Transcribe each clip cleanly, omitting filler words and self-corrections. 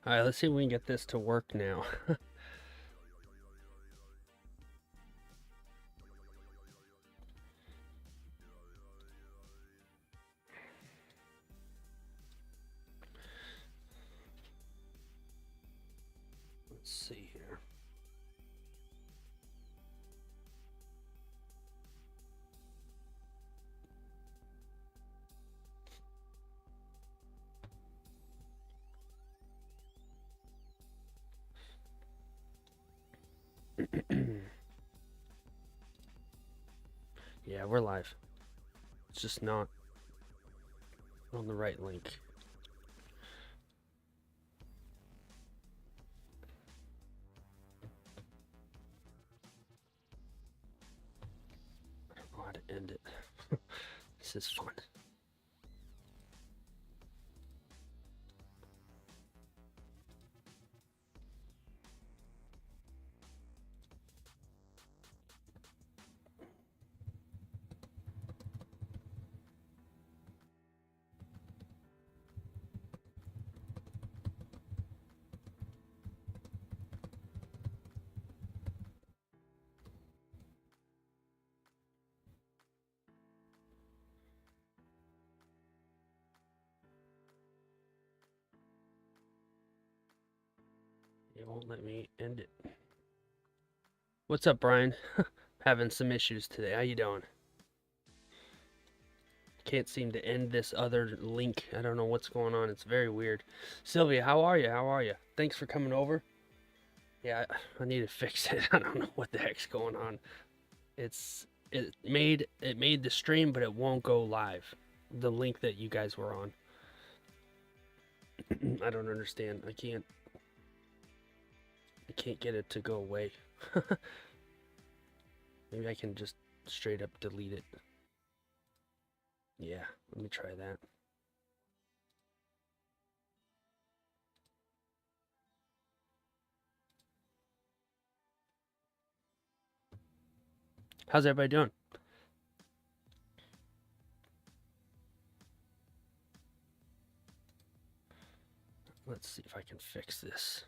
All right, let's see if we can get this to work now. Let's see here. Yeah, we're live. It's just not on the right link. I don't know how to end it. This is fun. It won't let me end it. What's up, Brian? Having some issues today. How you doing? Can't seem to end this other link. I don't know what's going on. It's very weird. Sylvia, how are you? How are you? Thanks for coming over. Yeah, I need to fix it. I don't know what the heck's going on. It made the stream, but it won't go live. The link that you guys were on. I don't understand. I can't get it to go away. Maybe I can just straight up delete it. Yeah, let me try that. How's everybody doing? Let's see if I can fix this.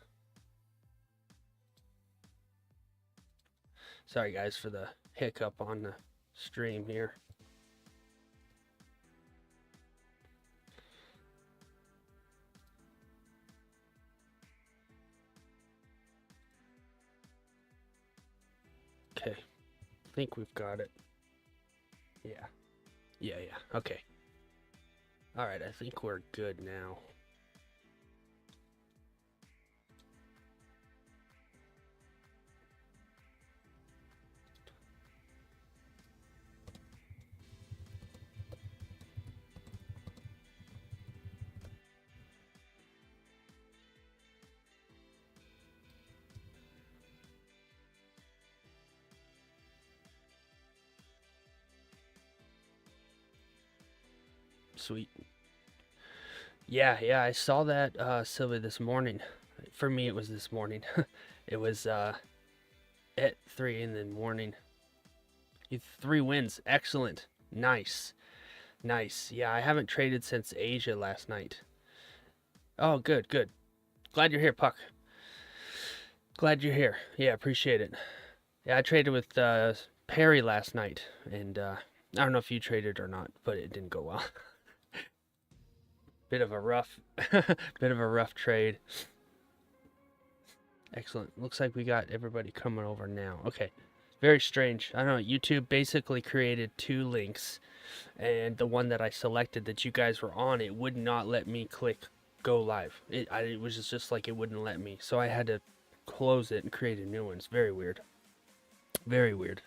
Sorry guys for the hiccup on the stream here. Okay, I think we've got it. Yeah. Okay. All right, I think we're good now. Sweet. Yeah, I saw that Sylvia this morning. For me it was this morning. It was at 3 in the morning. You 3 wins. Excellent. Nice. Yeah, I haven't traded since Asia last night. Oh, good. Glad you're here, Puck. Glad you're here. Yeah, appreciate it. Yeah, I traded with Perry last night, and I don't know if you traded or not, but it didn't go well. Bit of a rough trade. Excellent. Looks like we got everybody coming over now. Okay. Very strange. I don't know. YouTube basically created 2 links, and the one that I selected that you guys were on, it would not let me click go live. It was just like it wouldn't let me. So I had to close it and create a new one. It's very weird. Very weird.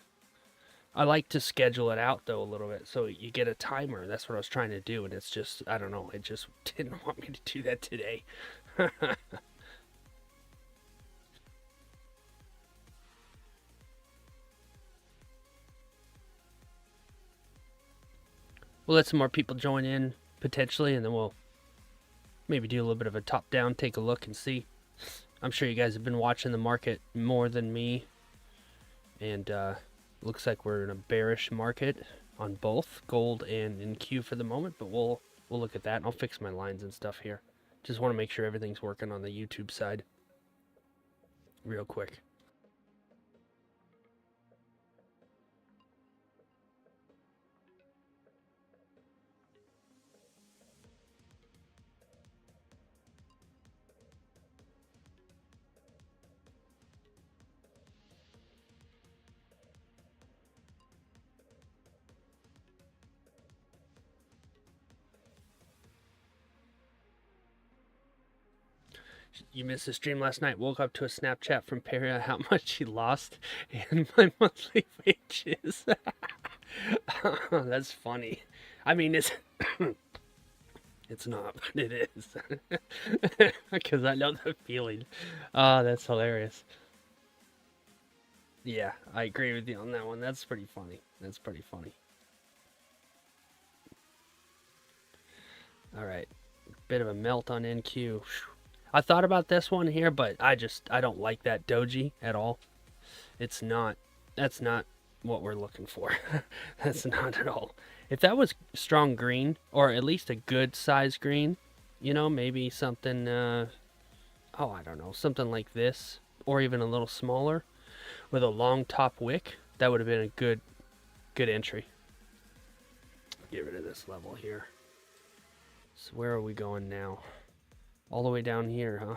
I like to schedule it out though a little bit so you get a timer. That's what I was trying to do, and it's just, I don't know, it just didn't want me to do that today. We'll let some more people join in potentially, and then we'll maybe do a little bit of a top down, take a look and see. I'm sure you guys have been watching the market more than me, and looks like we're in a bearish market on both gold and NQ for the moment, but we'll look at that, and I'll fix my lines and stuff here. Just want to make sure everything's working on the YouTube side real quick. You missed the stream last night. Woke up to a Snapchat from Perry on how much she lost and my monthly wages. That's funny. I mean, it's it's not, but it is. Because I know the feeling. That's hilarious. Yeah, I agree with you on that one. That's pretty funny. That's pretty funny. All right. Bit of a melt on NQ. I thought about this one here, but I don't like that doji at all. It's not, that's not what we're looking for. That's not at all. If that was strong green, or at least a good size green, you know, maybe something, I don't know, something like this, or even a little smaller, with a long top wick, that would have been a good entry. Get rid of this level here. So where are we going now? All the way down here, huh?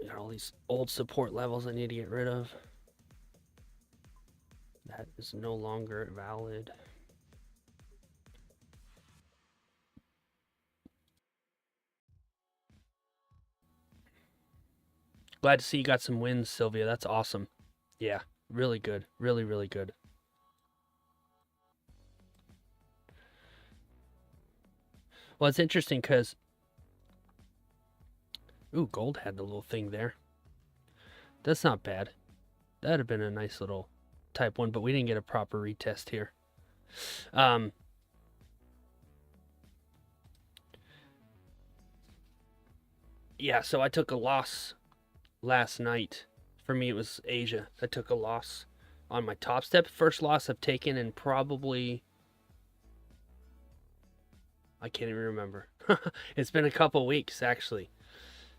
Got all these old support levels I need to get rid of. That is no longer valid. Glad to see you got some wins, Sylvia. That's awesome. Yeah, really good. Really, really good. Well, it's interesting because... Ooh, gold had the little thing there. That's not bad. That'd have been a nice little type 1, but we didn't get a proper retest here. Yeah, so I took a loss last night. For me, it was Asia. I took a loss on my top step. First loss I've taken in probably... I can't even remember. It's been a couple weeks, actually,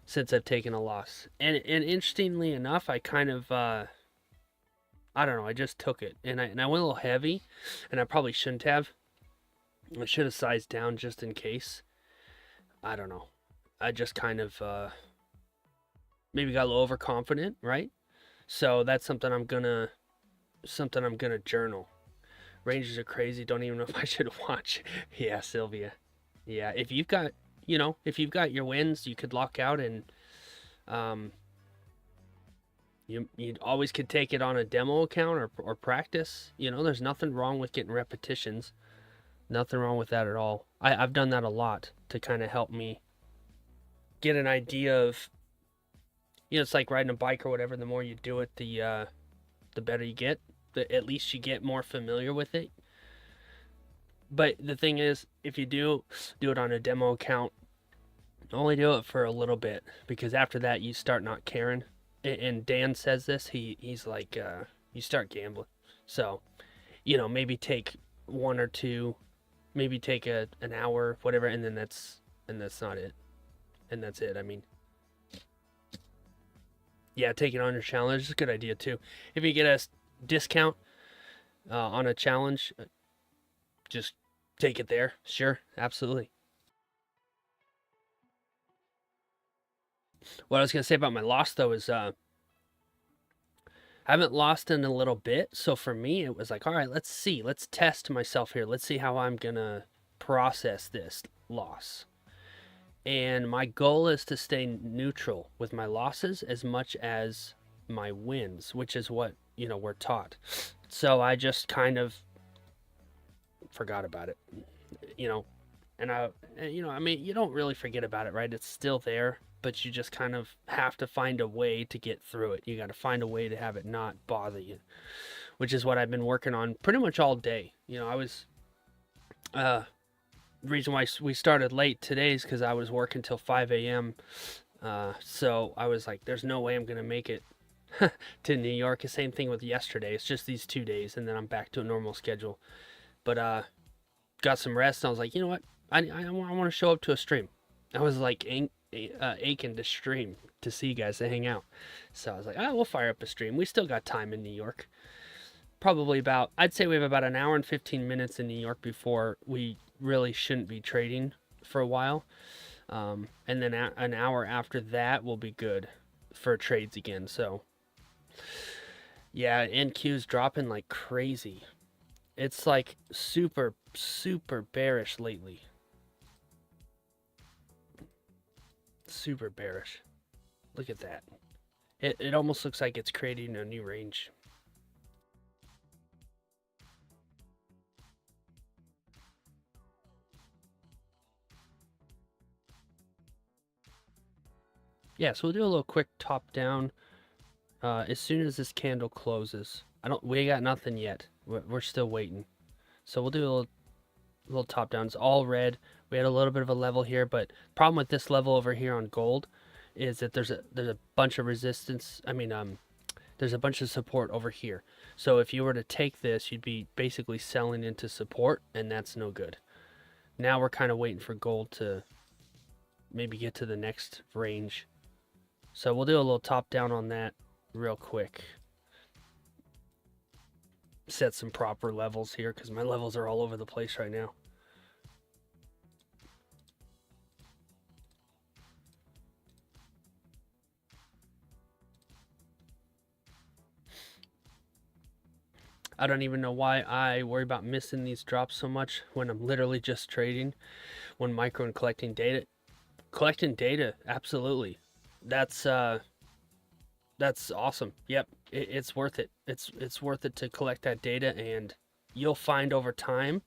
since I've taken a loss. And interestingly enough, I kind of... I don't know, I just took it. And I went a little heavy, and I probably shouldn't have. I should have sized down just in case. I don't know. I just kind of maybe got a little overconfident, right? So that's something I'm gonna journal. Ranges are crazy. Don't even know if I should watch. Yeah, Sylvia. Yeah, if you've got your wins, you could lock out, and you always could take it on a demo account or practice. You know, there's nothing wrong with getting repetitions. Nothing wrong with that at all. I've done that a lot to kind of help me get an idea of, you know, it's like riding a bike or whatever. The more you do it, the better you get. At least you get more familiar with it. But the thing is, if you do it on a demo account, only do it for a little bit, because after that you start not caring. And Dan says this. He's like, you start gambling. So, you know, maybe take one or two, maybe take an hour, whatever, and then that's not it. And that's it. I mean, yeah, taking on your challenge is a good idea too. If you get a discount on a challenge, just take it there. Sure, absolutely. What I was gonna say about my loss though is I haven't lost in a little bit, so for me it was like, all right, let's test myself here. Let's see how I'm gonna process this loss. And my goal is to stay neutral with my losses as much as my wins, which is what, you know, we're taught. So I just kind of forgot about it, you know. And I mean, you don't really forget about it, right? It's still there, but you just kind of have to find a way to get through it. You got to find a way to have it not bother you, which is what I've been working on pretty much all day. You know, I was reason why we started late today is because I was working till 5 a.m. So I was like, there's no way I'm going to make it to New York. The same thing with yesterday. It's just these 2 days, and then I'm back to a normal schedule. But got some rest, and I was like, you know what? I want to show up to a stream. I was like aching to stream to see you guys to hang out. So I was like, we'll fire up a stream. We still got time in New York. Probably about, I'd say we have about an hour and 15 minutes in New York before we really shouldn't be trading for a while. And then an hour after that will be good for trades again. So yeah, NQ's dropping like crazy. It's like super, super bearish lately. Super bearish. Look at that. It almost looks like it's creating a new range. Yeah, so we'll do a little quick top down as soon as this candle closes. We got nothing yet. We're still waiting. So we'll do a little top down. It's all red. We had a little bit of a level here, but problem with this level over here on gold is that there's a bunch of resistance. There's a bunch of support over here. So if you were to take this, you'd be basically selling into support, and that's no good. Now we're kind of waiting for gold to maybe get to the next range. So we'll do a little top down on that real quick. Set some proper levels here because my levels are all over the place right now. I don't even know why I worry about missing these drops so much when I'm literally just trading, when micro and collecting data. Collecting data, absolutely. That's awesome. Yep, it's worth it. It's worth it to collect that data, and you'll find over time,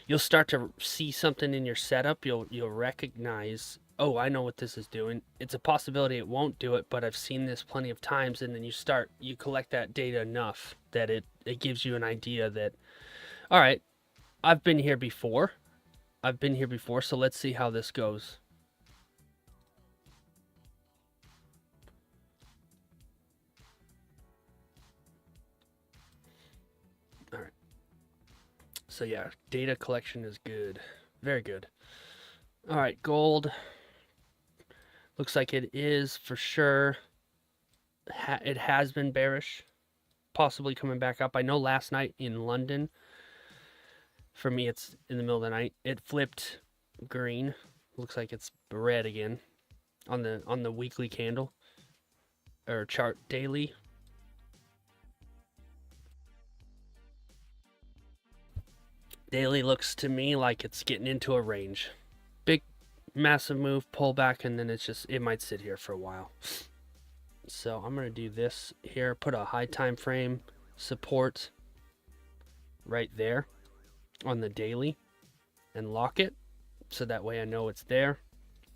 you'll start to see something in your setup. You'll recognize, oh, I know what this is doing. It's a possibility it won't do it, but I've seen this plenty of times. And then you collect that data enough that it gives you an idea that, all right, I've been here before. So let's see how this goes. All right. So yeah, data collection is good. Very good. All right, gold. Looks like it is for sure. It has been bearish, possibly coming back up. I know last night in London, for me it's in the middle of the night, it flipped green. Looks like it's red again on the weekly candle or chart daily. Daily looks to me like it's getting into a range. Big massive move, pull back, and then it might sit here for a while. So I'm going to do this here, put a high time frame support right there on the daily and lock it so that way I know it's there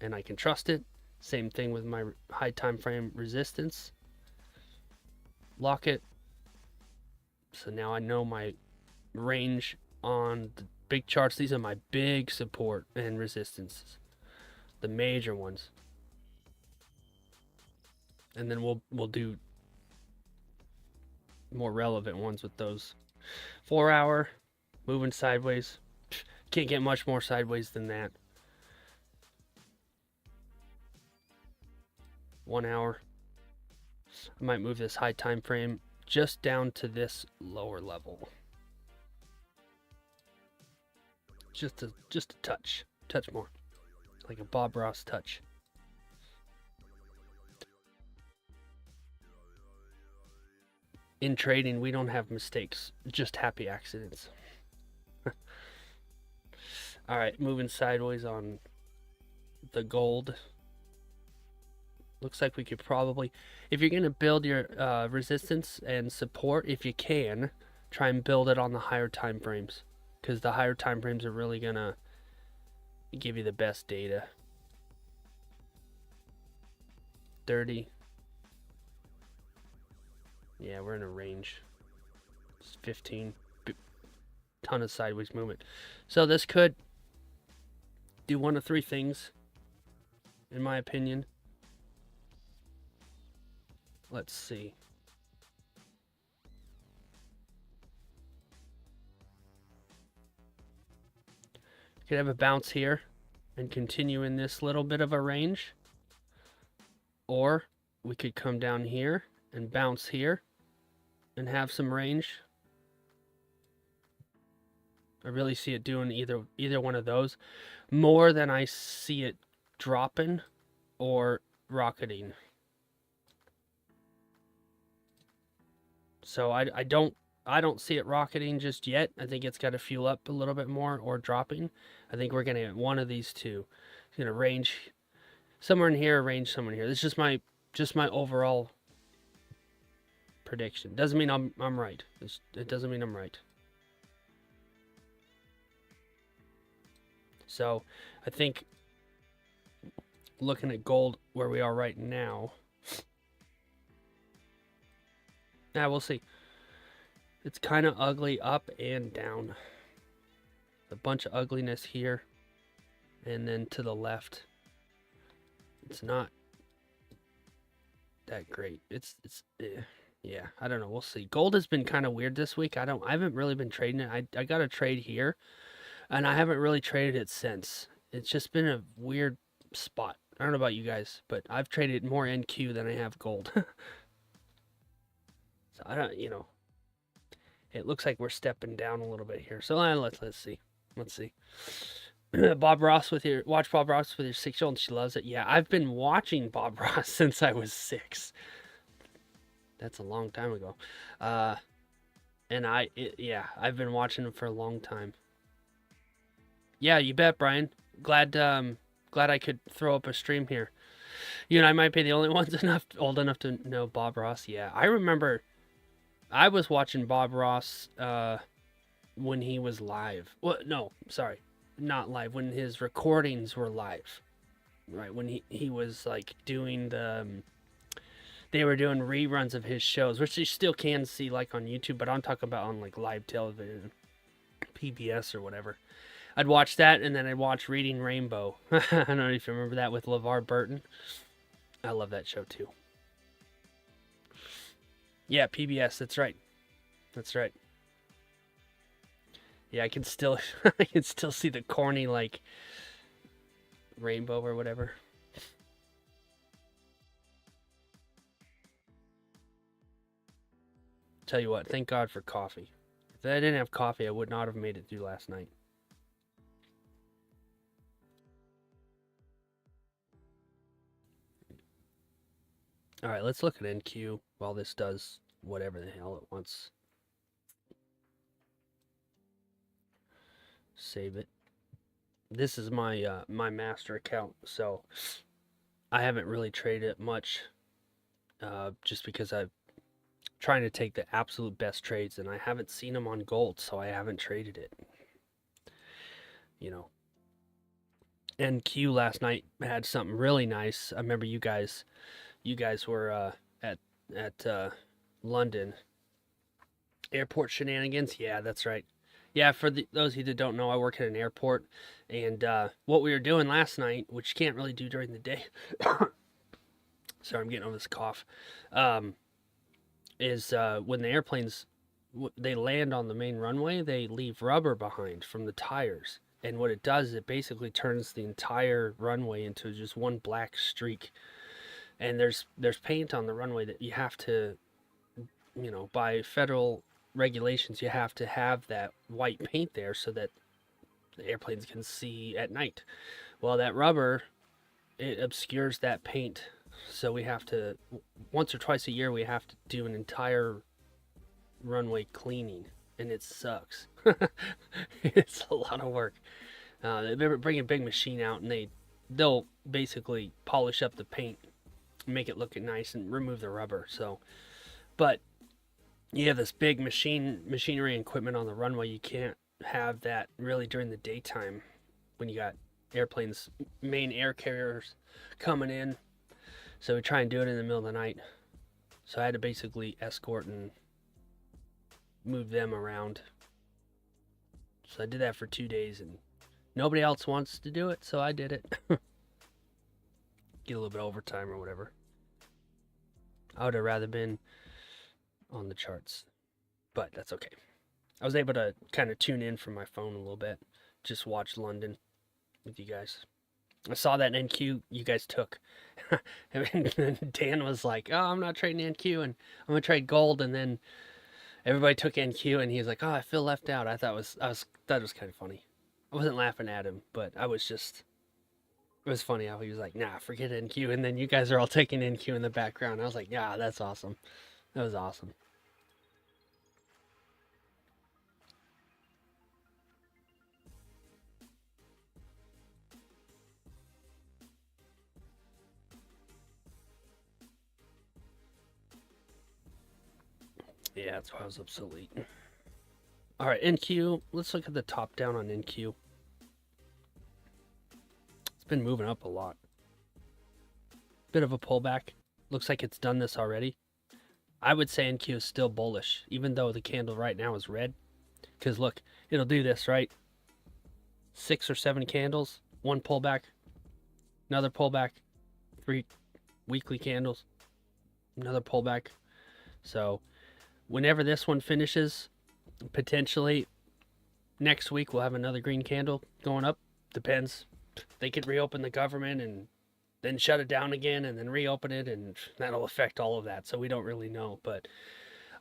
and I can trust it. Same thing with my high time frame resistance. Lock it. So now I know my range on the big charts. These are my big support and resistances, the major ones. And then we'll do more relevant ones with those. 4 hour, moving sideways. Can't get much more sideways than that. 1 hour. I might move this high time frame just down to this lower level. Just a touch more, like a Bob Ross touch. In trading, we don't have mistakes, just happy accidents. All right, moving sideways on the gold. Looks like we could probably, if you're going to build your resistance and support, if you can, try and build it on the higher time frames, because the higher time frames are really going to give you the best data. 30. Yeah, we're in a range. It's 15. Ton of sideways movement. So this could do one of three things, in my opinion. Let's see. Could have a bounce here and continue in this little bit of a range. Or we could come down here and bounce here and have some range. I really see it doing either one of those more than I see it dropping or rocketing. So I don't see it rocketing just yet. I think it's got to fuel up a little bit more or dropping. I think we're gonna get one of these two. It's gonna range somewhere in here, range somewhere in here. This is just my overall prediction. Doesn't mean I'm right. It doesn't mean I'm right. So I think looking at gold where we are right now, we'll see. It's kind of ugly up and down. A bunch of ugliness here, and then to the left, it's not that great. Yeah, I don't know. We'll see. Gold has been kind of weird this week. I haven't really been trading it. I got a trade here, and I haven't really traded it since. It's just been a weird spot. I don't know about you guys, but I've traded more NQ than I have gold. So I don't, it looks like we're stepping down a little bit here. So let's see. Let's see. Bob Ross watch Bob Ross with your 6-year-old. She loves it. Yeah, I've been watching Bob Ross since I was 6. That's a long time ago. And I've been watching him for a long time. Yeah, you bet, Brian. Glad I could throw up a stream here. You and I might be the only ones old enough to know Bob Ross. Yeah, I remember I was watching Bob Ross when he was live. Well, no, sorry, not live. When his recordings were live, right? When he was like doing they were doing reruns of his shows, which you still can see like on YouTube, but I'm talking about on like live television, PBS or whatever. I'd watch that, and then I'd watch Reading Rainbow. I don't know if you remember that with LeVar Burton. I love that show too. Yeah, PBS, that's right. That's right. Yeah, I can still see the corny like rainbow or whatever. Tell you what, thank God for coffee. If I didn't have coffee, I would not have made it through last night. All right, let's look at NQ while this does whatever the hell it wants. Save it. This is my my master account, so I haven't really traded it much, just because I'm trying to take the absolute best trades, and I haven't seen them on gold, so I haven't traded it. NQ last night had something really nice. I remember you guys were at London airport shenanigans. Yeah, that's right. Yeah, for those of you that don't know, I work at an airport, and what we were doing last night, which you can't really do during the day. Sorry, I'm getting over this cough. Is when the airplanes they land on the main runway, they leave rubber behind from the tires, and what it does is it basically turns the entire runway into just one black streak. And there's paint on the runway that you have to, by federal regulations, you have to have that white paint there so that the airplanes can see at night. Well, that rubber, it obscures that paint. So we have to, once or twice a year, we have to do an entire runway cleaning. And it sucks. It's a lot of work. They bring a big machine out, and they'll basically polish up the paint, make it look nice, and remove the rubber. So, but you have this big machinery and equipment on the runway. You can't have that really during the daytime when you got airplanes, main air carriers coming in. So we try and do it in the middle of the night. So I had to basically escort and move them around. So I did that for 2 days, and nobody else wants to do it, so I did it. Get a little bit of overtime or whatever. I would have rather been on the charts, but that's okay. I was able to kind of tune in from my phone a little bit, just watch London with you guys. I saw that NQ you guys took. And then Dan was like, "Oh, I'm not trading NQ, and I'm gonna trade gold." And then everybody took NQ, and he was like, "Oh, I feel left out." That was kind of funny. I wasn't laughing at him, but I was just. It was funny how he was like, "Nah, forget NQ," and then you guys are all taking NQ in the background. I was like, "Yeah, that's awesome. That was awesome." Yeah, that's why I was obsolete. All right, NQ. Let's look at the top down on NQ. It's been moving up a lot. Bit of a pullback. Looks like it's done this already. I would say NQ is still bullish, even though the candle right now is red. Because look, it'll do this, right? 6 or 7 candles, one pullback, another pullback, 3 weekly candles, another pullback. So whenever this one finishes, potentially next week we'll have another green candle going up. Depends. They could reopen the government and then shut it down again and then reopen it, and that'll affect all of that. So we don't really know, but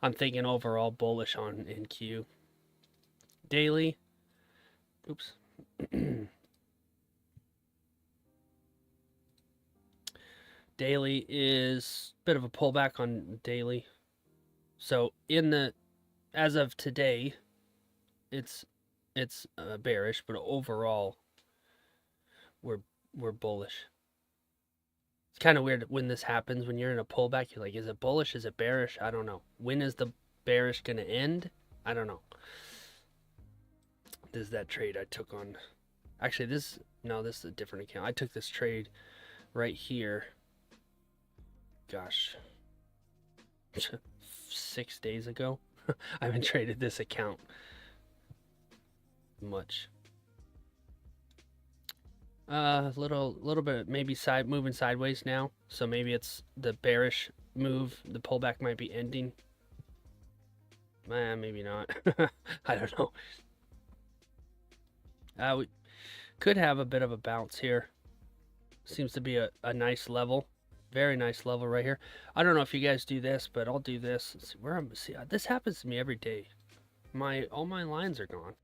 I'm thinking overall bullish on NQ. Daily. Oops. Daily is a bit of a pullback on daily. So as of today, it's bearish, but overall we're bullish. It's kind of weird when this happens. When you're in a pullback, you're like, is it bullish? Is it bearish? I don't know. When is the bearish gonna end? I don't know. This is that trade I took on. Actually, this is a different account. I took this trade right here. Gosh, 6 days ago. I haven't traded this account much. Little bit, maybe moving sideways now. So maybe it's the bearish move. The pullback might be ending. Maybe not. I don't know. We could have a bit of a bounce here. Seems to be a nice level. Very nice level right here. I don't know if you guys do this, but I'll do this. Let's see this happens to me every day. All my lines are gone.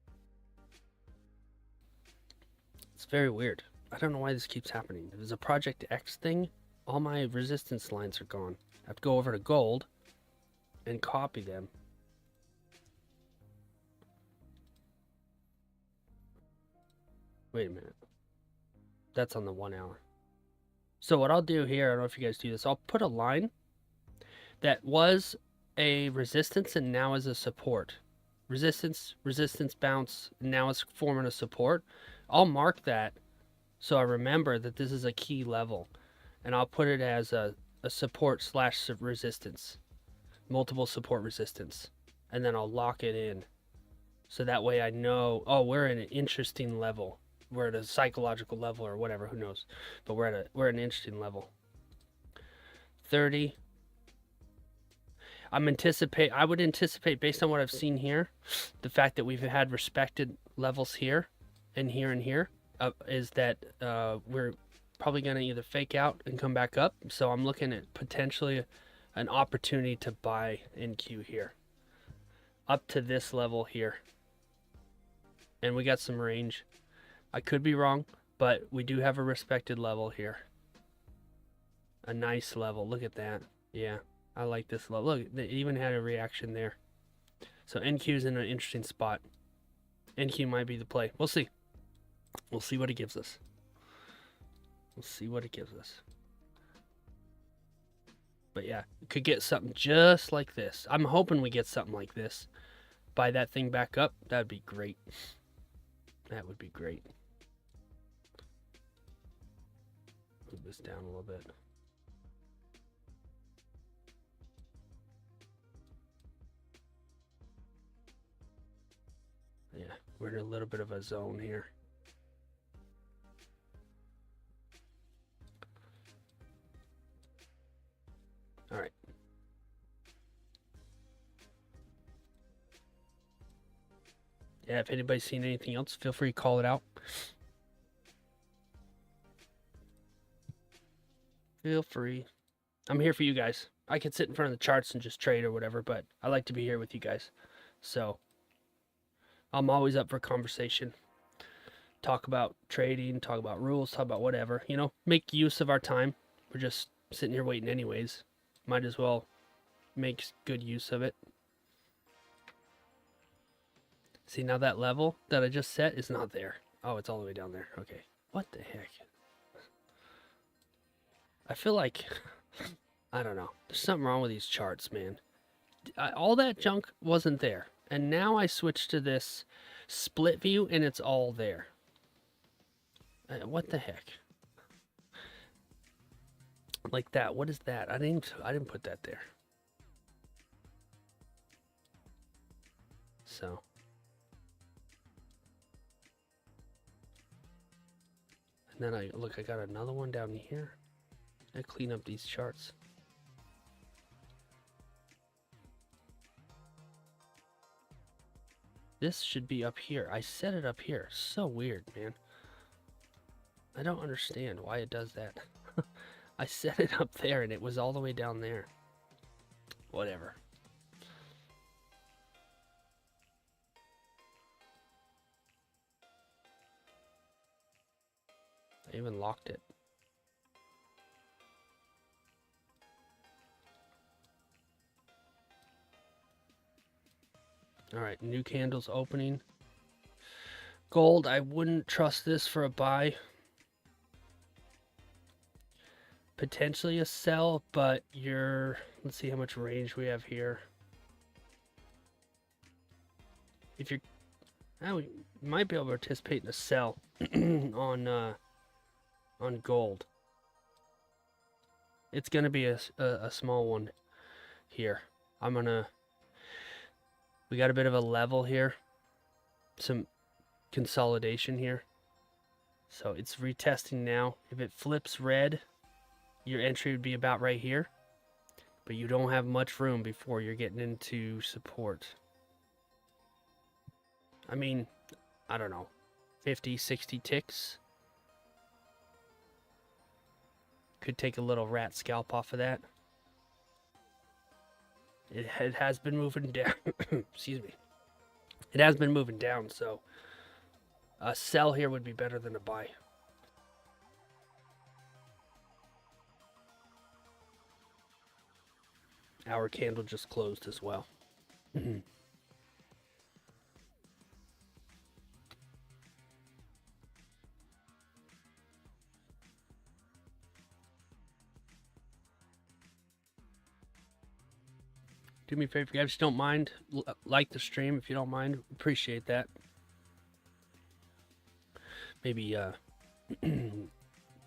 It's very weird. I don't know why this keeps happening. If it's a Project X thing, all my resistance lines are gone. I have to go over to gold and copy them. Wait a minute. That's on the 1 hour. So what I'll do here, I don't know if you guys do this, I'll put a line that was a resistance and now is a support. Resistance, bounce, now it's forming a support. I'll mark that so I remember that this is a key level. And I'll put it as a support / resistance. Multiple support resistance. And then I'll lock it in. So that way I know, oh, we're in an interesting level. We're at a psychological level or whatever, who knows. But we're at an interesting level. 30. I would anticipate based on what I've seen here, the fact that we've had respected levels here and here and here, is that we're probably going to either fake out and come back up. So I'm looking at potentially an opportunity to buy NQ here. Up to this level here. And we got some range. I could be wrong, but we do have a respected level here. A nice level. Look at that. Yeah, I like this level. Look, they even had a reaction there. So NQ's in an interesting spot. NQ might be the play. We'll see. We'll see what it gives us. We'll see what it gives us. But yeah, we could get something just like this. I'm hoping we get something like this. Buy that thing back up. That would be great. That would be great. Move this down a little bit. Yeah, we're in a little bit of a zone here. All right. Yeah, if anybody's seen anything else, feel free to call it out. Feel free. I'm here for you guys. I could sit in front of the charts and just trade or whatever, but I like to be here with you guys. So I'm always up for conversation. Talk about trading, talk about rules, talk about whatever. You know, make use of our time. We're just sitting here waiting anyways. Might as well make good use of it. See, now that level that I just set is not there. Oh, it's all the way down there. Okay. What the heck? I feel like, I don't know. There's something wrong with these charts, man. All that junk wasn't there. And now I switched to this split view and it's all there. What the heck? Like that. What is that? I didn't put that there. So. And then I got another one down here. I clean up these charts. This should be up here. I set it up here. So weird, man. I don't understand why it does that. I set it up there and it was all the way down there. Whatever. I even locked it. All right, new candles opening. Gold, I wouldn't trust this for a buy. Potentially a sell, but let's see how much range we have here. If you're, we might be able to participate in a sell on gold. It's gonna be a small one here. We got a bit of a level here, some consolidation here. So it's retesting now. If it flips red, your entry would be about right here, but you don't have much room before you're getting into support. I mean, I don't know, 50, 60 ticks. Could take a little rat scalp off of that. It has been moving down. Excuse me. It has been moving down, so a sell here would be better than a buy. Our candle just closed as well. Do me a favor, guys, don't mind, like the stream if you don't mind. Appreciate that. Maybe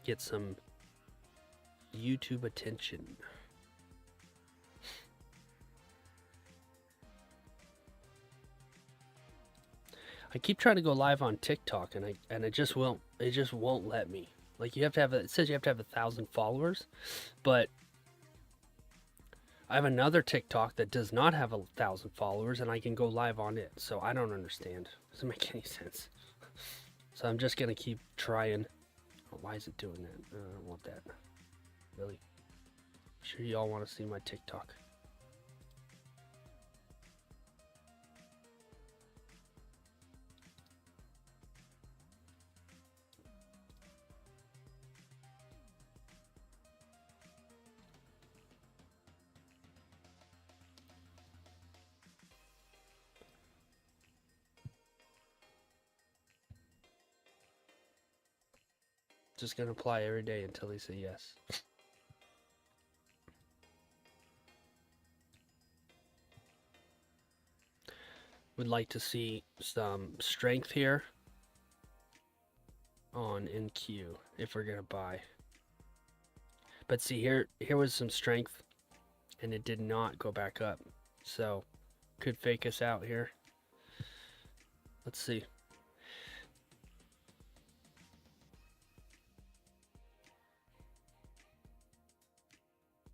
get some YouTube attention. I keep trying to go live on TikTok and it just won't let me. Like it says you have to have 1,000 followers, but I have another TikTok that does not have 1,000 followers and I can go live on it. So I don't understand. Doesn't make any sense. So I'm just gonna keep trying. Oh, why is it doing that? I don't want that. Really? I'm sure you all want to see my TikTok. Just gonna apply every day until they say yes. Would like to see some strength here on NQ if we're gonna buy. But see, here was some strength and it did not go back up. So could fake us out here. Let's see.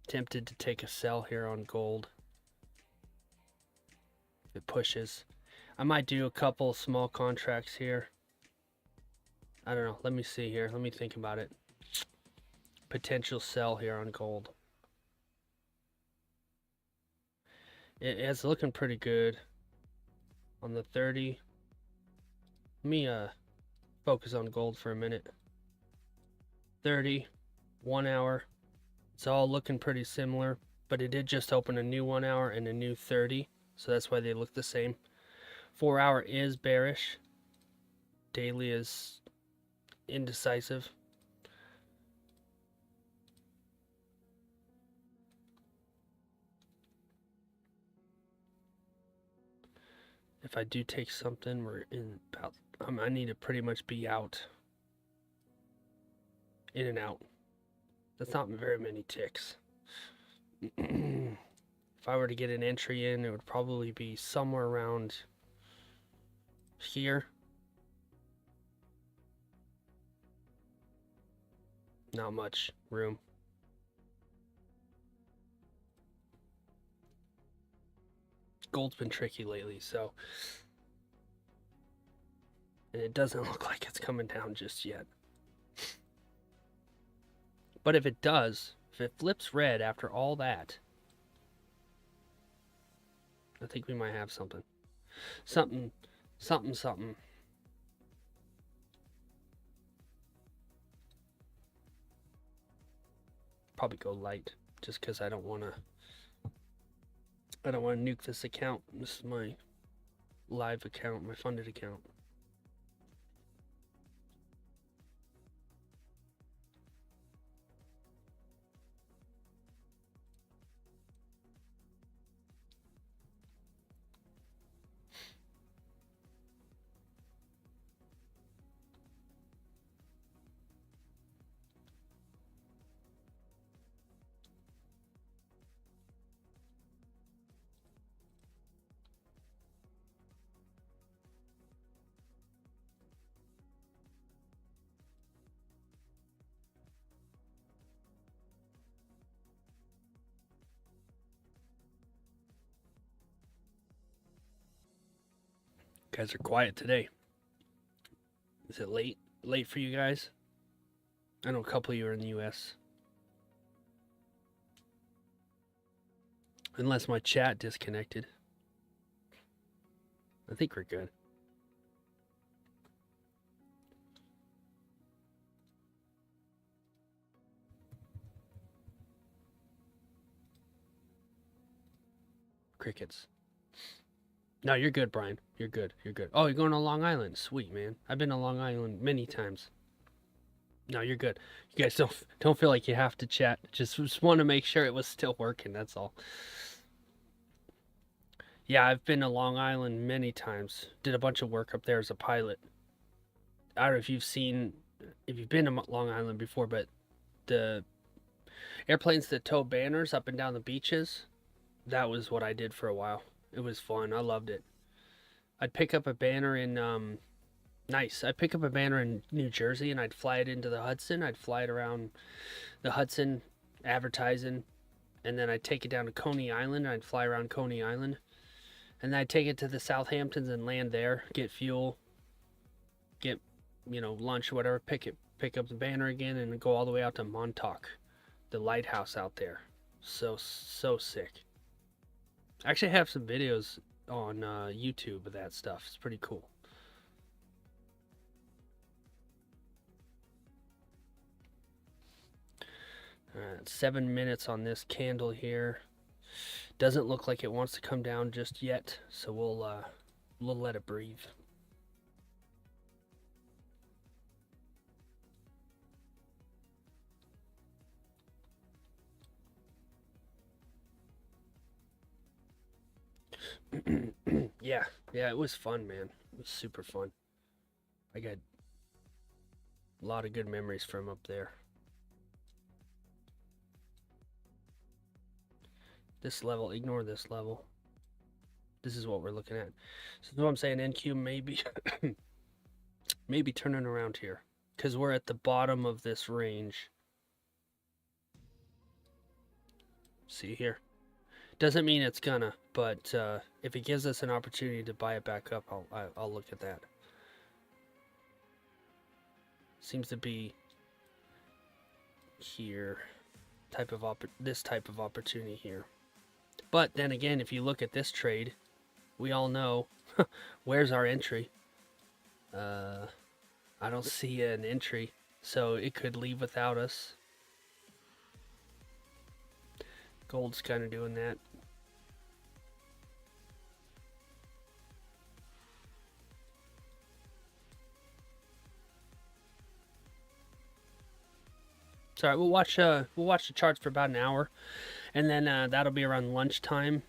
Tempted to take a sell here on gold. If it pushes. I might do a couple small contracts here. I don't know. Let me see here. Let me think about it. potential sell here on gold. It's looking pretty good on the 30. Let me focus on gold for a minute. 30, 1 hour. It's all looking pretty similar, but it did just open a new 1 hour and a new 30, so that's why they look the same. 4 hour is bearish. Daily is indecisive. If I do take something, we're in about, I need to pretty much be out. In and out. That's not very many ticks. If I were to get an entry in, it would probably be somewhere around here. Not much room. Gold's been tricky lately, so. And it doesn't look like it's coming down just yet. But if it does, if it flips red after all that, I think we might have something. Something. Probably go light, just because I don't want to nuke this account. This is my live account, my funded account. You guys are quiet today. Is it late? Late for you guys? I know a couple of you are in the US. Unless my chat disconnected. I think we're good. Crickets. No, you're good, Brian. You're good. You're good. Oh, you're going to Long Island. Sweet, man. I've been to Long Island many times. No, you're good. You guys don't feel like you have to chat. Just want to make sure it was still working. That's all. Yeah, I've been to Long Island many times. Did a bunch of work up there as a pilot. I don't know if you've been to Long Island before, but the airplanes that tow banners up and down the beaches, that was what I did for a while. It was fun. I loved it. I'd pick up a banner in I'd pick up a banner in New Jersey and I'd fly it into the Hudson. I'd fly it around the Hudson advertising, and then I'd take it down to Coney Island and I'd fly around Coney Island. And then I'd take it to the Southamptons and land there, get fuel, get, lunch or whatever, pick up the banner again and go all the way out to Montauk, the lighthouse out there. So sick. I actually have some videos on YouTube of that stuff. It's pretty cool. Alright, 7 minutes on this candle here. Doesn't look like it wants to come down just yet, so we'll let it breathe. Yeah, it was fun, man. It was super fun. I got a lot of good memories from up there. This level, ignore this level. This is what we're looking at. So that's what I'm saying, NQ maybe maybe turning around here, because we're at the bottom of this range. See here? Doesn't mean it's gonna, but if it gives us an opportunity to buy it back up, I'll look at that. Seems to be here, this type of opportunity here. But then again, if you look at this trade, we all know where's our entry. I don't see an entry, so it could leave without us. Gold's kind of doing that. Sorry, we'll watch the charts for about an hour, and then that'll be around lunchtime,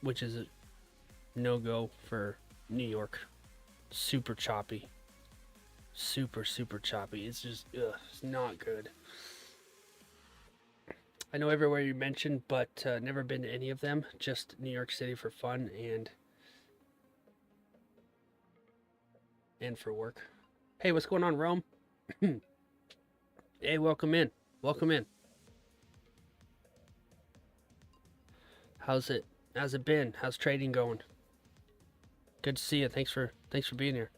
which is a no-go for New York. Super choppy. Super choppy. It's just, it's not good. I know everywhere you mentioned, but never been to any of them. Just New York City for fun and for work. Hey, what's going on, Rome? Hey, welcome in. Welcome in. How's it been? How's trading going? Good to see you. Thanks for being here.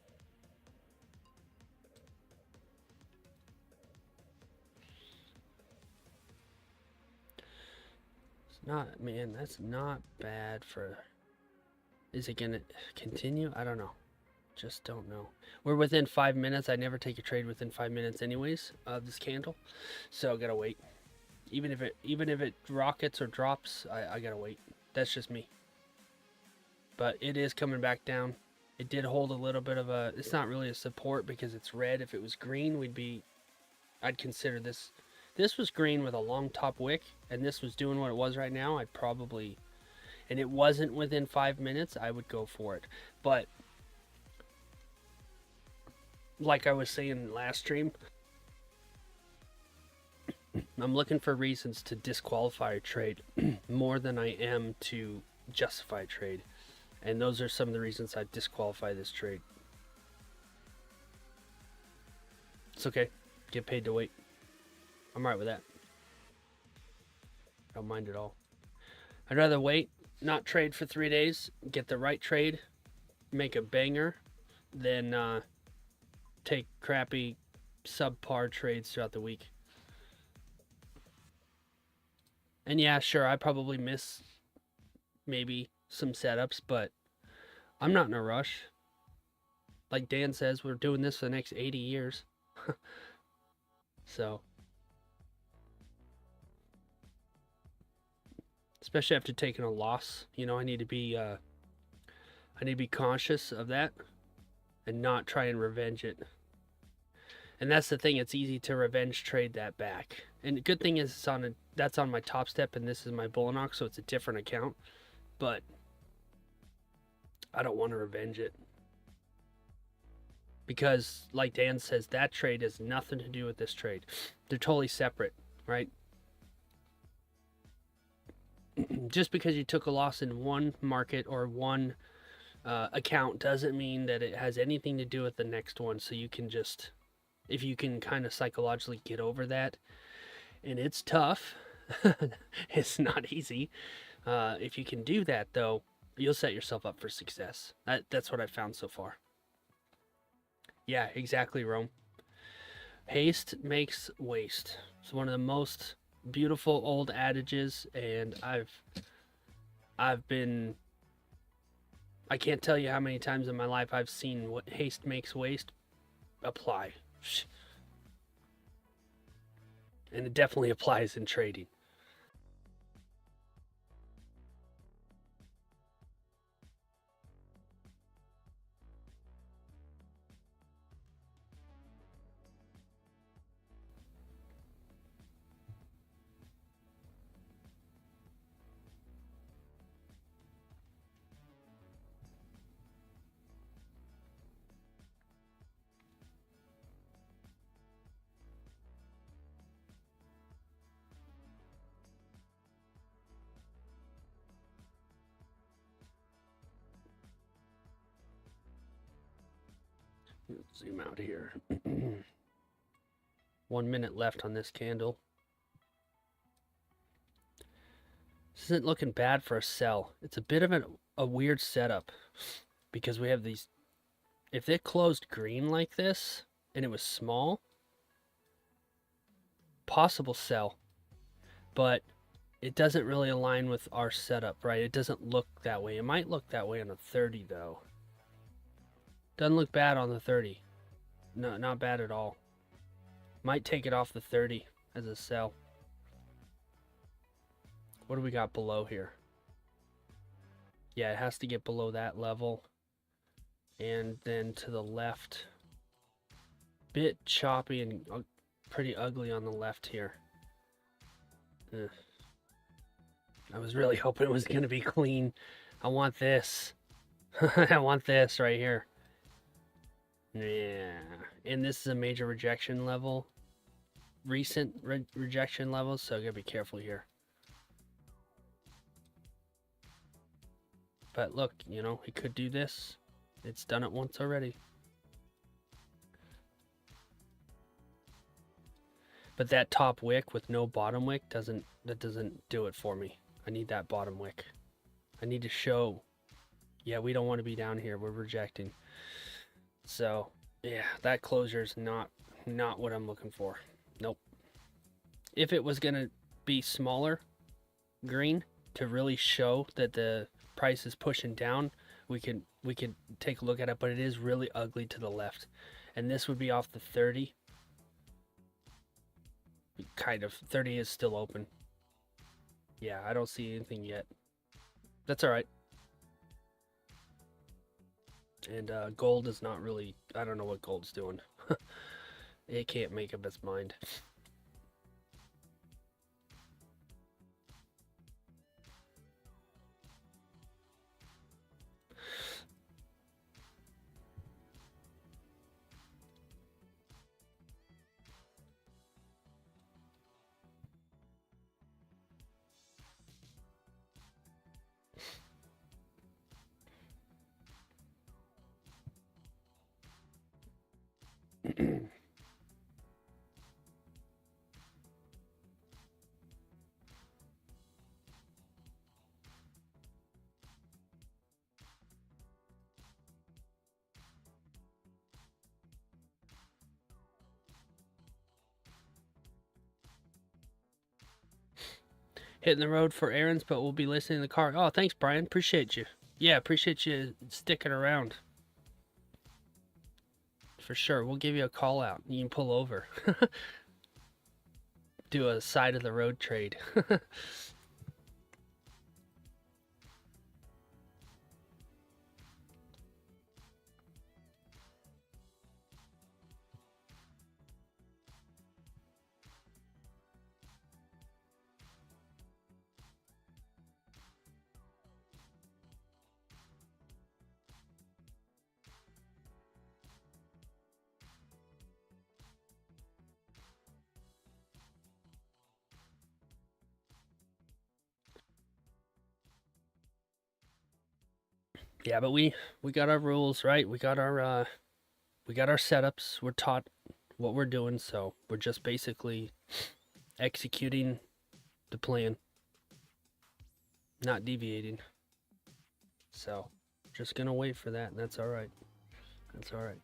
It's not, man, that's not bad for. Is it gonna continue? I don't know. Just don't know. We're within 5 minutes. I never take a trade within 5 minutes anyways of this candle, so I gotta wait. Even if it rockets or drops, I gotta wait. That's just me. But it is coming back down. It did hold a little bit of a. It's not really a support because it's red. If it was green, I'd consider this. This was green with a long top wick, and this was doing what it was right now. I'd probably, and it wasn't within 5 minutes, I would go for it. But like I was saying last stream, I'm looking for reasons to disqualify a trade more than I am to justify a trade. And those are some of the reasons I disqualify this trade. It's okay. Get paid to wait. I'm all right with that. Don't mind at all. I'd rather wait, not trade for 3 days, get the right trade, make a banger, than take crappy subpar trades throughout the week. And yeah, sure, I probably miss maybe some setups, but I'm not in a rush. Like Dan says, we're doing this for the next 80 years. So, especially after taking a loss, you know, I need to be conscious of that and not try and revenge it. And that's the thing, it's easy to revenge trade that back. And the good thing is that's on my top step, and this is my Bullock, so it's a different account. But I don't want to revenge it. Because, like Dan says, that trade has nothing to do with this trade. They're totally separate, right? Just because you took a loss in one market or one account doesn't mean that it has anything to do with the next one. So you can just, if you can kind of psychologically get over that, and it's tough, it's not easy. If you can do that, though, you'll set yourself up for success. That's what I've found so far. Yeah, exactly, Rome. Haste makes waste. It's one of the most beautiful old adages, and I can't tell you how many times in my life I've seen what haste makes waste apply. And it definitely applies in trading. Let's zoom out here. 1 minute left on this candle. This isn't looking bad for a sell. It's a bit of a weird setup because we have these. If it closed green like this and it was small, possible sell, but it doesn't really align with our setup, right? It doesn't look that way. It might look that way on a 30 though. Doesn't look bad on the 30. No, not bad at all. Might take it off the 30 as a sell. What do we got below here? Yeah, it has to get below that level. And then to the left. Bit choppy and pretty ugly on the left here. I was really hoping it was going to be clean. I want this. I want this right here. Yeah. And this is a major rejection level. Recent rejection levels, so I gotta be careful here. But look, you know, it could do this. It's done it once already. But that top wick with no bottom wick doesn't do it for me. I need that bottom wick. I need to show, yeah, we don't want to be down here. We're rejecting. So, yeah, that closure is not what I'm looking for. Nope. If it was going to be smaller green to really show that the price is pushing down, we could take a look at it, but it is really ugly to the left. And this would be off the 30. Kind of. 30 is still open. Yeah, I don't see anything yet. That's all right. And gold is not really, I don't know what gold's doing. It can't make up its mind. Hitting the road for errands, but we'll be listening in the car. Oh, thanks, Brian. Appreciate you. Yeah, appreciate you sticking around. For sure. We'll give you a call out. You can pull over. Do a side of the road trade. Yeah, but we got our rules, right? We got our setups. We're taught what we're doing, so we're just basically executing the plan, not deviating. So, just gonna wait for that, and that's all right. That's all right.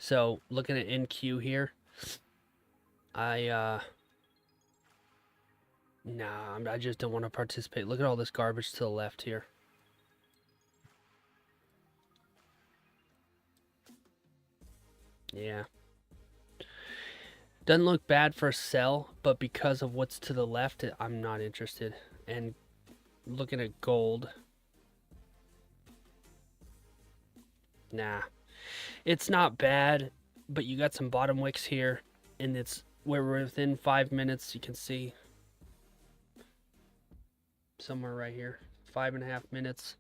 So looking at NQ here, I just don't want to participate. Look at all this garbage to the left here. Yeah. Doesn't look bad for a sell, but because of what's to the left, I'm not interested. And looking at gold, nah. It's not bad, but you got some bottom wicks here, and it's where we're within 5 minutes. You can see somewhere right here, 5.5 minutes.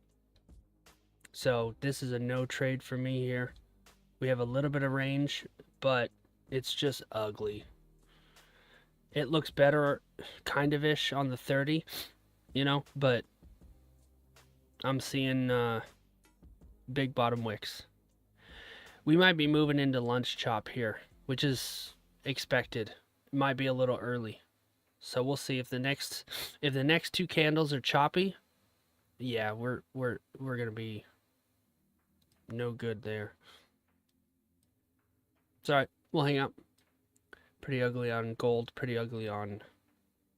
So this is a no trade for me here. We have a little bit of range, but it's just ugly. It looks better, kind of ish on the 30, you know, but I'm seeing big bottom wicks. We might be moving into lunch chop here, which is expected. It might be a little early. So we'll see if the next two candles are choppy. Yeah, we're gonna be no good there. It's alright, we'll hang out. Pretty ugly on gold, pretty ugly on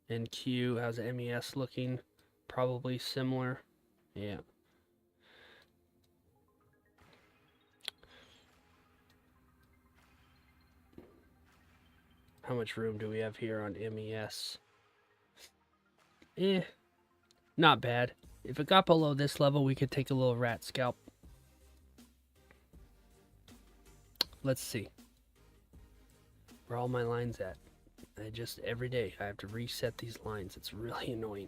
NQ. How's MES looking? Probably similar. Yeah. How much room do we have here on MES? Not bad. If it got below this level, we could take a little rat scalp. Let's see. Where are all my lines at? Every day, I have to reset these lines. It's really annoying.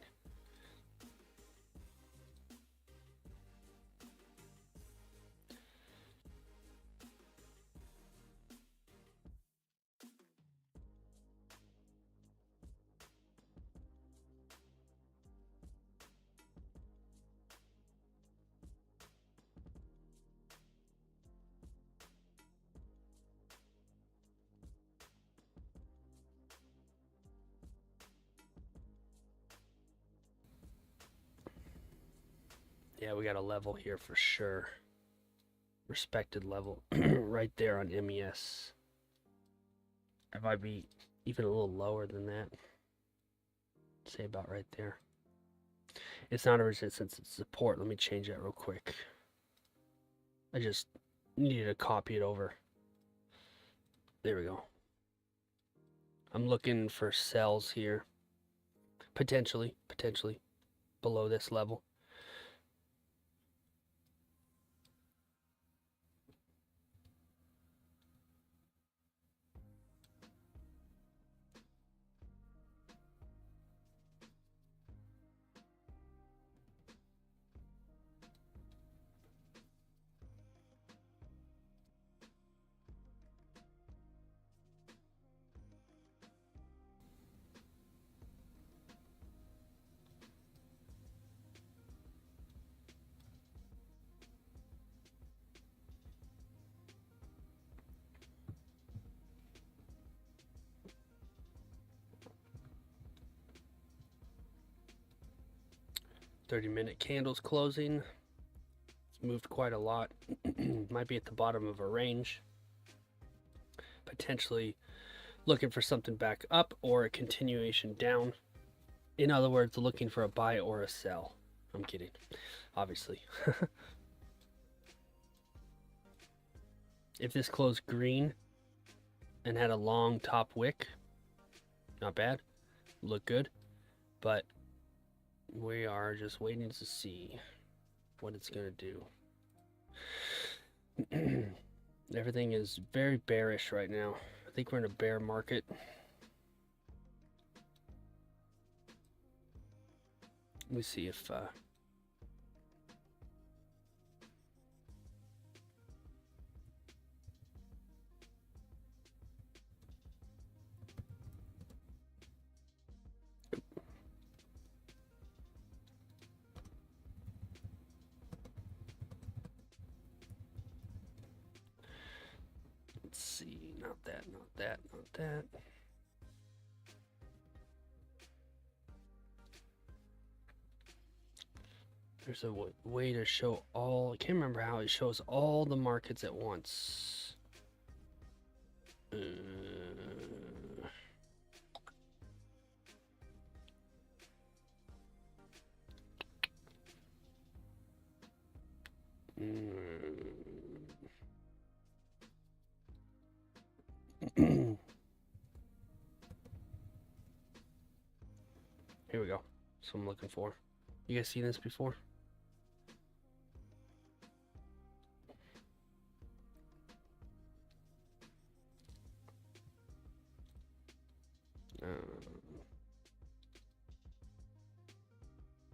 Yeah, we got a level here for sure. Respected level right there on MES. It might be even a little lower than that. Say about right there. It's not a resistance, it's support. Let me change that real quick. I just needed to copy it over. There we go. I'm looking for sells here. Potentially below this level. .30-minute candles closing. It's moved quite a lot. Might be at the bottom of a range. Potentially looking for something back up or a continuation down. In other words, looking for a buy or a sell. I'm kidding, obviously. If this closed green and had a long top wick, not bad, look good, but we are just waiting to see what it's going to do. Everything is very bearish right now. I think we're in a bear market. Let me see if let's see, not that. There's a way to show all, I can't remember how it shows all the markets at once. Here we go. That's what I'm looking for. You guys seen this before?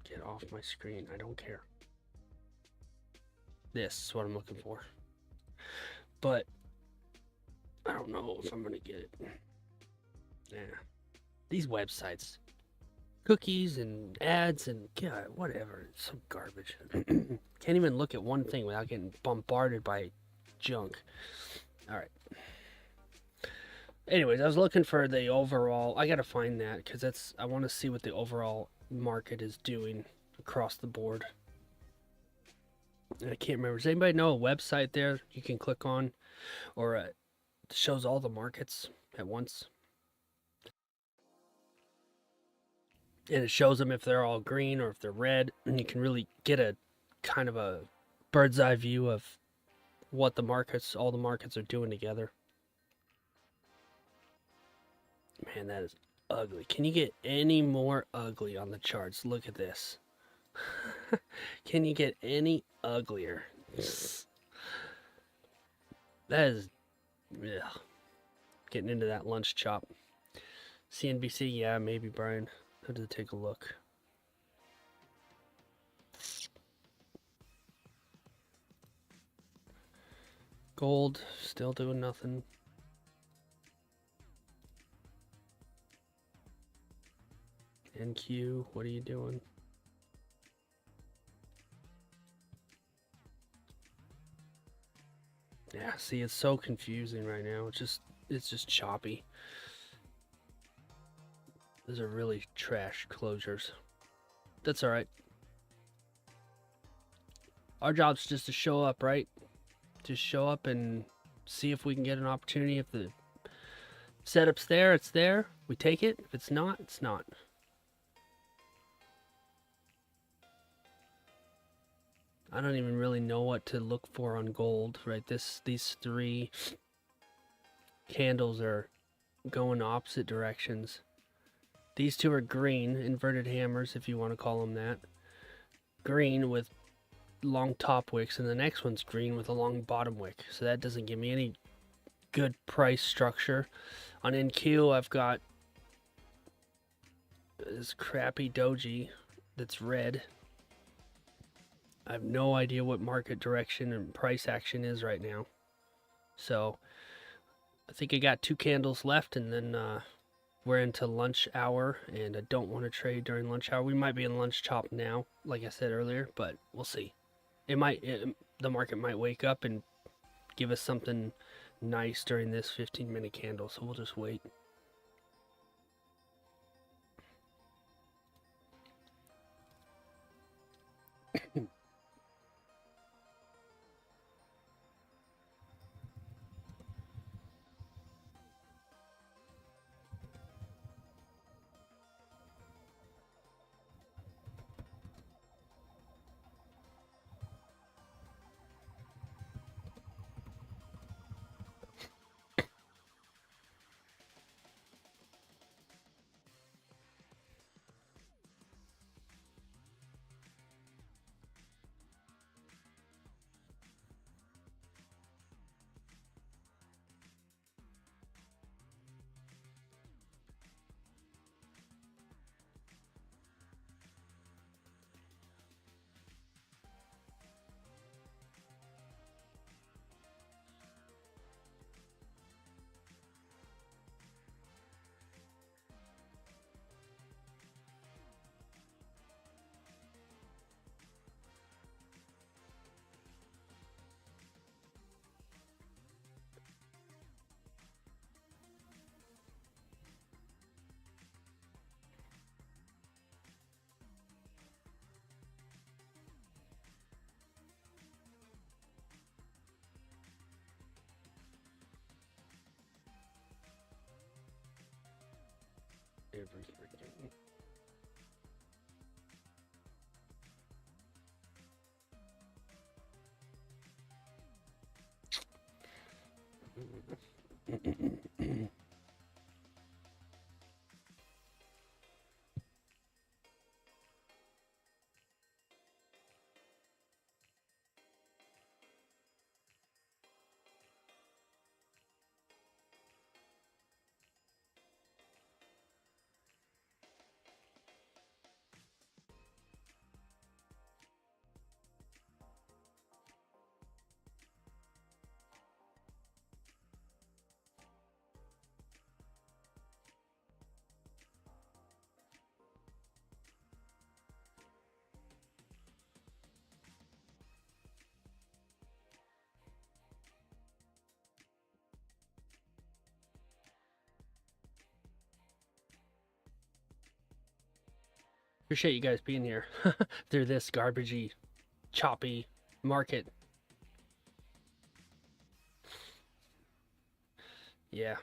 Get off my screen. I don't care. This is what I'm looking for. But I don't know if I'm going to get it. Yeah. These websites. Cookies and ads and God, whatever. It's so garbage. Can't even look at one thing without getting bombarded by junk. Alright. Anyways, I was looking for the overall. I gotta find that because I want to see what the overall market is doing across the board. And I can't remember. Does anybody know a website there you can click on, or it shows all the markets at once? And it shows them if they're all green or if they're red, and you can really get a kind of a bird's eye view of what all the markets are doing together. Man, that is ugly. Can you get any more ugly on the charts? Look at this. Can you get any uglier? That is, yeah. Getting into that lunch chop. CNBC, yeah, maybe, Brian. How did it take a look? Gold, still doing nothing. NQ, what are you doing? Yeah, see, it's so confusing right now. It's just choppy. Those are really trash closures. That's alright. Our job's just to show up, right? Just show up and see if we can get an opportunity. If the setup's there, it's there. We take it. If it's not, it's not. I don't even really know what to look for on gold, right? These three candles are going opposite directions. These two are green, inverted hammers, if you want to call them that. Green with long top wicks, and the next one's green with a long bottom wick. So that doesn't give me any good price structure. On NQ, I've got this crappy doji that's red. I have no idea what market direction and price action is right now. So I think I got 2 candles left, and then we're into lunch hour, and I don't want to trade during lunch hour. We might be in lunch chop now, like I said earlier, but we'll see. The market might wake up and give us something nice during this 15-minute candle, so we'll just wait. every freaking. Appreciate you guys being here through this garbagey, choppy market. Yeah.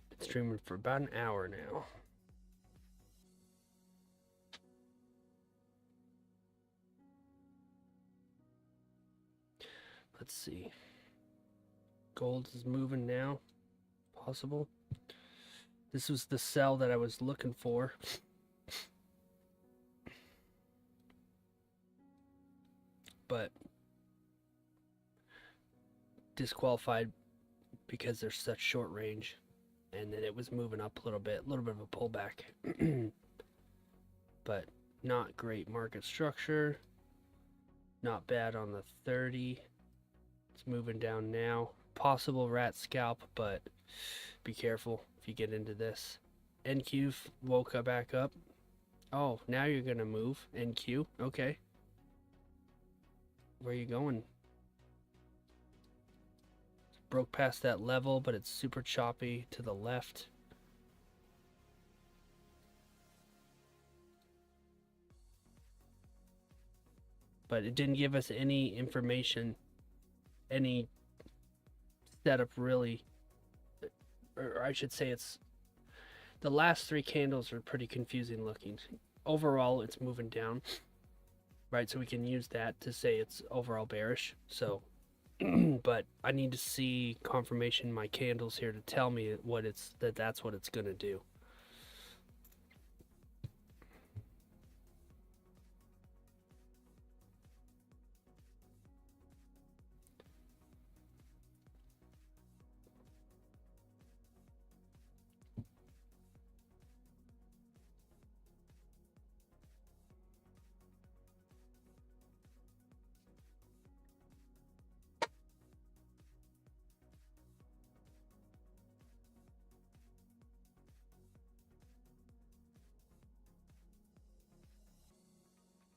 Been streaming for about an hour now. Let's see. Gold is moving now. Possible. This was the sell that I was looking for. But disqualified because there's such short range. And then it was moving up a little bit of a pullback. But not great market structure. Not bad on the 30. It's moving down now. Possible rat scalp, but be careful if you get into this. NQ woke up back up. Oh, now you're gonna move. NQ, okay. Where are you going? Broke past that level, but it's super choppy to the left. But it didn't give us any information, any setup really, or I should say it's, the last three candles are pretty confusing looking. Overall, it's moving down, right? So we can use that to say it's overall bearish. So, but I need to see confirmation in my candles here to tell me what that's what it's gonna do.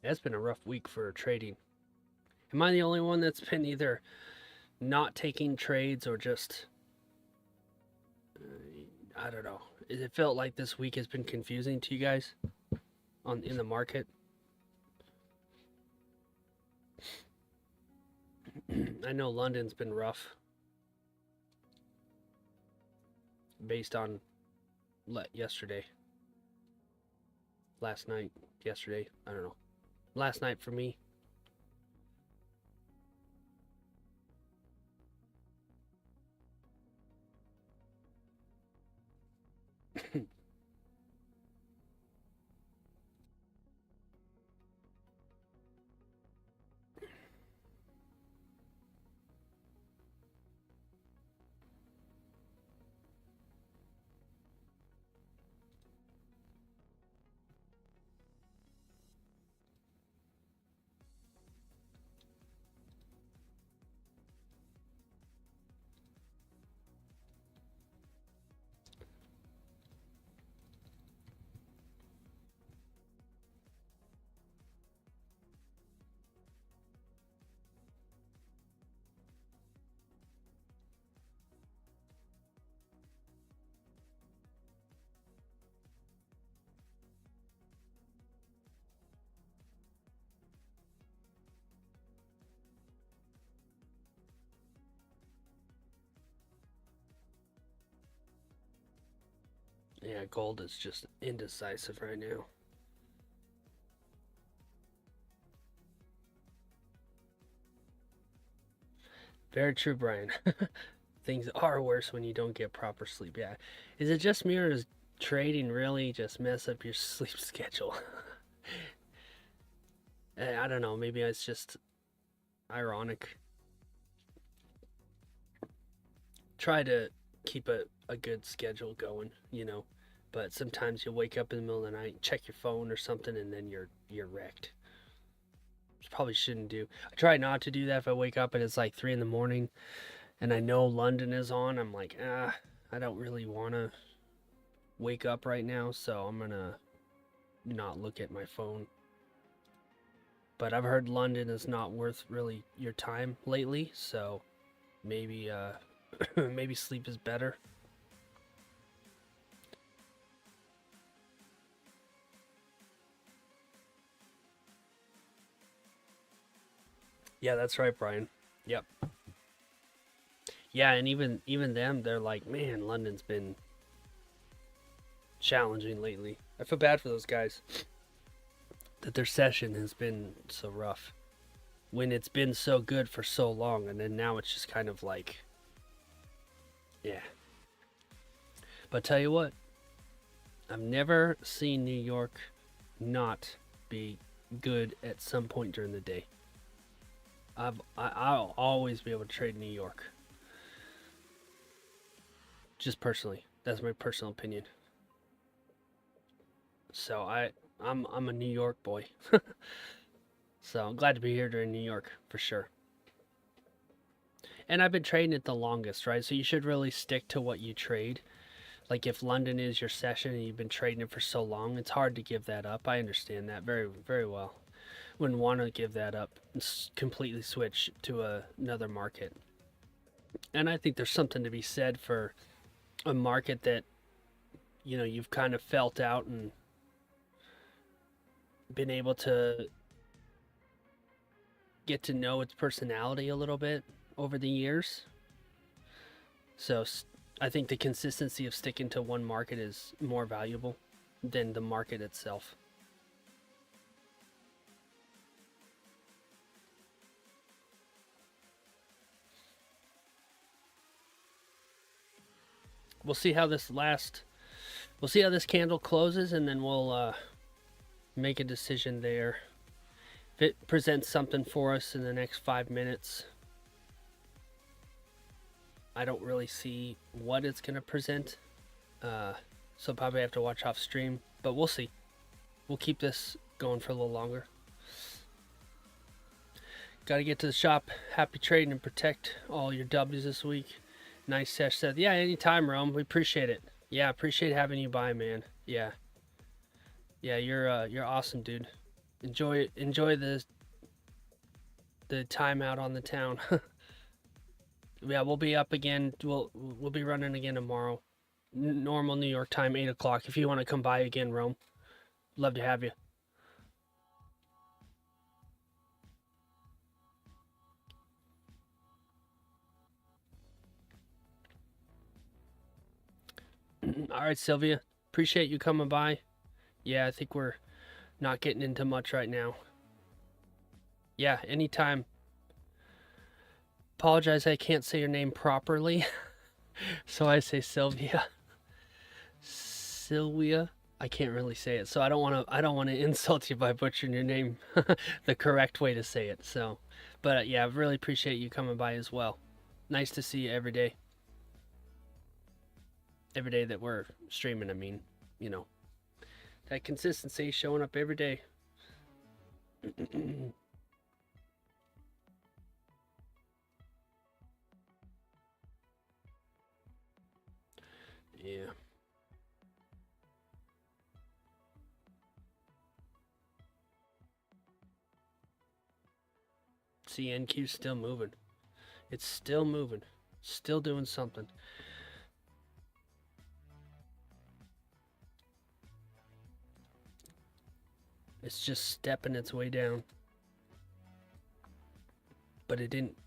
It's been a rough week for trading. Am I the only one that's been either not taking trades or just, I don't know. It felt like this week has been confusing to you guys in the market. I know London's been rough based on yesterday. Last night, yesterday, I don't know. Last night for me. Yeah, gold is just indecisive right now. Very true, Brian. Things are worse when you don't get proper sleep. Yeah. Is it just me, or does trading really just mess up your sleep schedule? I don't know. Maybe it's just ironic. Try to keep a good schedule going, but sometimes you wake up in the middle of the night, check your phone or something, and then you're wrecked. Which probably shouldn't do. I try not to do that if I wake up and it's like 3 in the morning and I know London is on. I'm like, I don't really want to wake up right now, so I'm gonna not look at my phone. But I've heard London is not worth really your time lately, so maybe maybe sleep is better. Yeah, that's right, Brian. Yep. Yeah, and even them, they're like, man, London's been challenging lately. I feel bad for those guys that their session has been so rough when it's been so good for so long, and then now it's just kind of like, yeah. But tell you what, I've never seen New York not be good at some point during the day. I'll always be able to trade New York. Just personally, that's my personal opinion. So I'm a New York boy. So I'm glad to be here during New York for sure. And I've been trading it the longest, right? So you should really stick to what you trade. Like if London is your session and you've been trading it for so long, it's hard to give that up. I understand that very, very well. Wouldn't want to give that up and completely switch to another market. And I think there's something to be said for a market that you've kind of felt out and been able to get to know its personality a little bit over the years. So I think the consistency of sticking to one market is more valuable than the market itself. We'll see how this candle closes, and then we'll make a decision there. If it presents something for us in the next 5 minutes, I don't really see what it's going to present. So probably have to watch off stream, but we'll see. We'll keep this going for a little longer. Got to get to the shop. Happy trading and protect all your W's this week. Nice sesh said, yeah, anytime, Rome. We appreciate it. Yeah, appreciate having you by, man. Yeah, you're awesome, dude. Enjoy the time out on the town. Yeah, we'll be up again. We'll be running again tomorrow. Normal New York time, 8 o'clock. If you want to come by again, Rome, love to have you. All right, Sylvia. Appreciate you coming by. Yeah, I think we're not getting into much right now. Yeah, anytime. Apologize, I can't say your name properly. So I say Sylvia. Sylvia. I can't really say it, so I don't want to insult you by butchering your name the correct way to say it. So, but yeah, I really appreciate you coming by as well. Nice to see you every day. Every day that we're streaming, I mean, that consistency showing up every day. Yeah. CNQ's still moving. It's still moving. Still doing something. It's just stepping its way down. But it didn't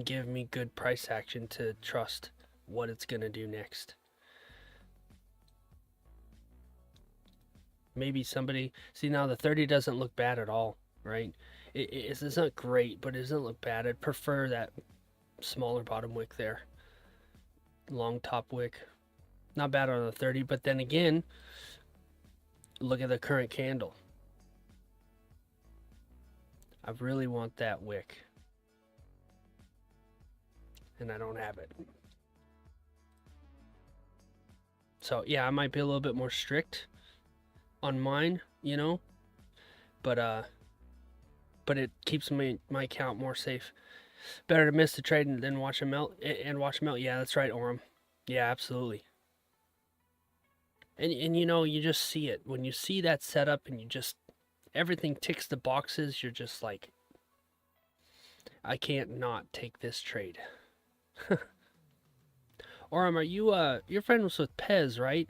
give me good price action to trust what it's going to do next. maybe somebody, see now the 30 doesn't look bad at all, right? It's not great, but it doesn't look bad. I'd prefer that smaller bottom wick there. Long top wick. Not bad on the 30, but then again, look at the current candle. I really want that wick. And I don't have it. So yeah, I might be a little bit more strict on mine, you know, but it keeps my account more safe. Better to miss the trade than watch them melt and watch them melt. Yeah, that's right, Orem. Yeah, absolutely. And you know, you just see it when you see that setup, and you just everything ticks the boxes. You're just like, I can't not take this trade. Orem, are you your friend was with Pez, right?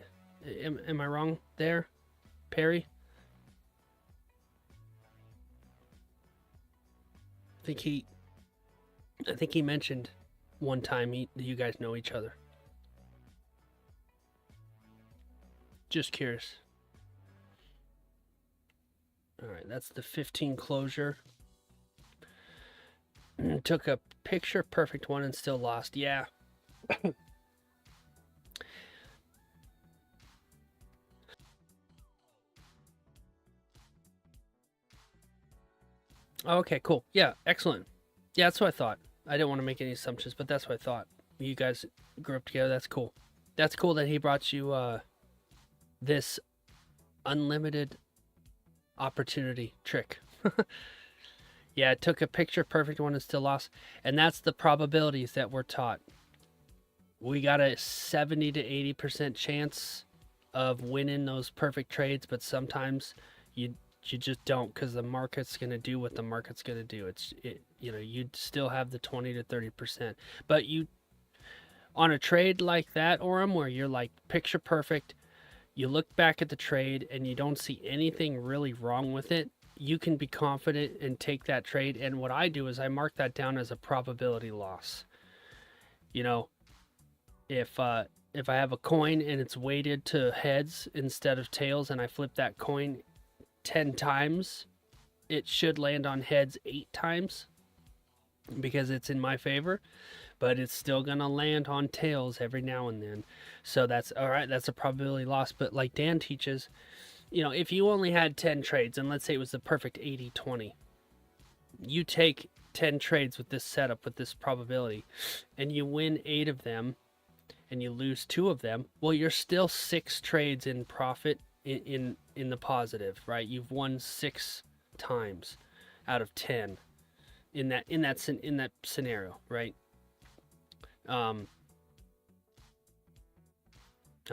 Am I wrong there, Perry? I think he mentioned one time you guys know each other. Just curious. All right, that's the 15 closure. Took a picture perfect one and still lost. Yeah. Okay, cool. Yeah, excellent. Yeah, that's what I thought. I didn't want to make any assumptions, but that's what I thought. You guys grew up together. That's cool. That's cool that he brought you this unlimited opportunity trick. Yeah, it took a picture perfect one and still lost. And that's the probabilities that we're taught. We got a 70 to 80% chance of winning those perfect trades, but sometimes you just don't, because the market's going to do what the market's going to do. You know, you'd still have the 20 to 30%. But you, on a trade like that, Orem, where you're like picture perfect, you look back at the trade and you don't see anything really wrong with it, you can be confident and take that trade. And what I do is I mark that down as a probability loss. You know, if I have a coin and it's weighted to heads instead of tails, and I flip that coin 10 times, it should land on heads 8 times because it's in my favor, but it's still gonna land on tails every now and then. So that's all right. That's a probability loss. But like Dan teaches, you know, if you only had 10 trades, and let's say it was the perfect 80-20, you take 10 trades with this setup, with this probability, and you win 8 of them and you lose 2 of them, well, you're still 6 trades in profit in the positive, right? You've won 6 times out of 10 in that scenario, right? I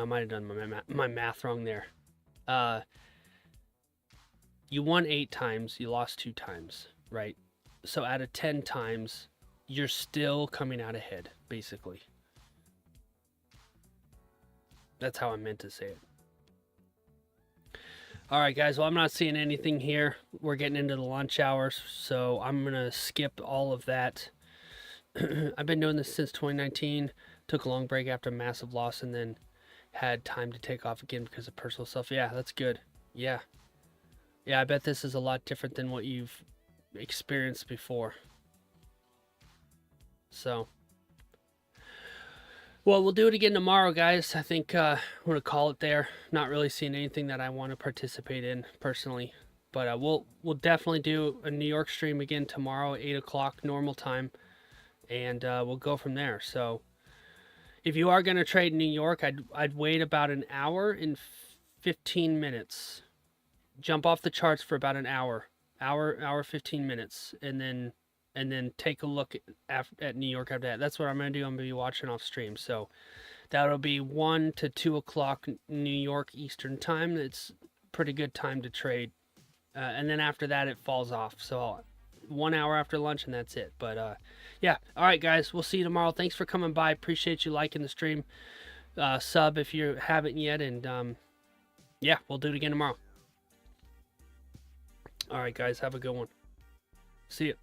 might have done my math wrong there. You won 8 times, you lost 2 times, right? So out of 10 times, you're still coming out ahead, basically. That's how I meant to say it. All right, guys. Well, I'm not seeing anything here. We're getting into the lunch hours, so I'm going to skip all of that. I've been doing this since 2019. Took a long break after a massive loss, and then had time to take off again because of personal stuff. Yeah, that's good. Yeah. Yeah, I bet this is a lot different than what you've experienced before. So, well, we'll do it again tomorrow, guys. I think I'm going to call it there. Not really seeing anything that I want to participate in personally. But we'll definitely do a New York stream again tomorrow at 8 o'clock normal time. And we'll go from there. So, if you are going to trade in New York, I'd wait about an hour and 15 minutes. Jump off the charts for about an hour, 15 minutes, and then take a look at New York after that. That's what I'm going to do. I'm going to be watching off stream. So that'll be 1 to 2 o'clock New York Eastern time. It's pretty good time to trade. And then after that, it falls off. So 1 hour after lunch, and that's it. But yeah. All right, guys. We'll see you tomorrow. Thanks for coming by. Appreciate you liking the stream. Sub if you haven't yet. And yeah, we'll do it again tomorrow. All right, guys. Have a good one. See you.